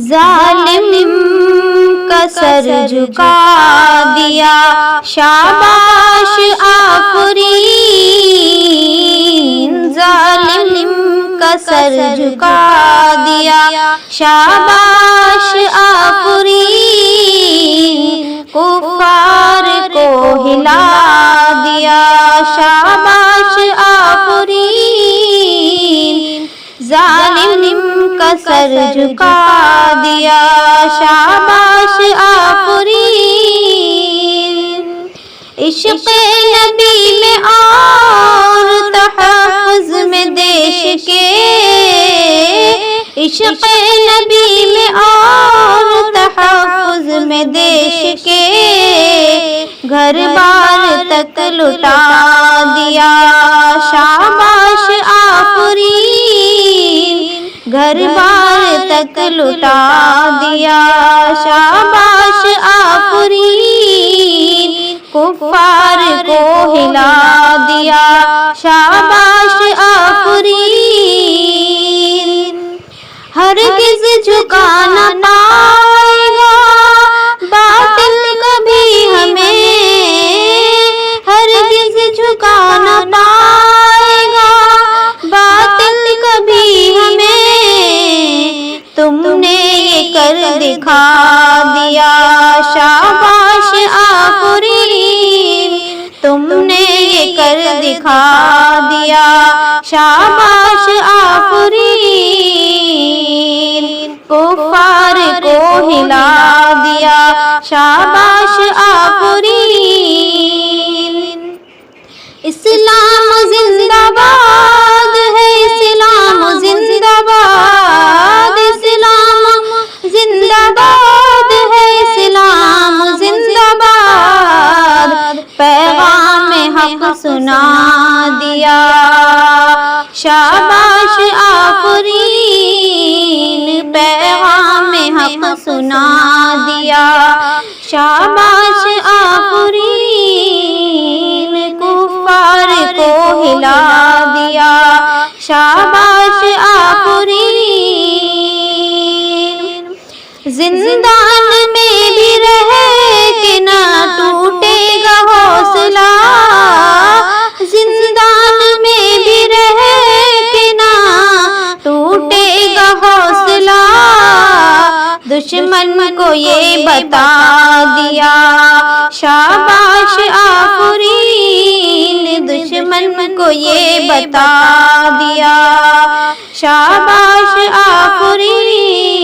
ظالم کا سر جھکا دیا، شاباش آفرین، ظالم کا سر جھکا دیا، شاباش آفرین، کفار کو ہلا دیا، شاباش آفرین، ظالم کا سر جھکا دیا، شاباش آفرین۔ عشق نبی میں اور تحفظ میں دیش کے، عشق نبی میں اور تحفظ میں دیش کے، گھر بار تک لٹا دیا، شاباش آفرین، گھر بار تک لٹا دیا، شاباش آفرین، کفار کو ہلا دیا، شاباش آفرین۔ ہرگز جھکا نہ پائے گا باطل کبھی ہمیں، ہرگز جھکا نہ پائے گا باطل کبھی ہمیں، تم نے یہ کر دکھا دیا، شاباش آفرین، تم نے یہ کر دکھا دیا، شاباش آفرین، کفار کو ہلا دیا، شاباش آفرین۔ اسلام زندہ باد ہے، اسلام زندہ باد، اسلام زندہ باد ہے، اسلام زندہ باد، پیغام حق سنا دیا، شاباش آفرین، پیغام حق سنا دیا، شاباش آفرین، کفار کو ہلا دیا، شاباش آفرین۔ زندان میں بھی رہ کے نہ ٹوٹے گا حوصلہ، زندان میں بھی رہ کے نہ ٹوٹے گا حوصلہ، دشمن کو یہ بتا دیا، شاباش آفرین، دشمن کو یہ بتا دیا، شاباش آفرین۔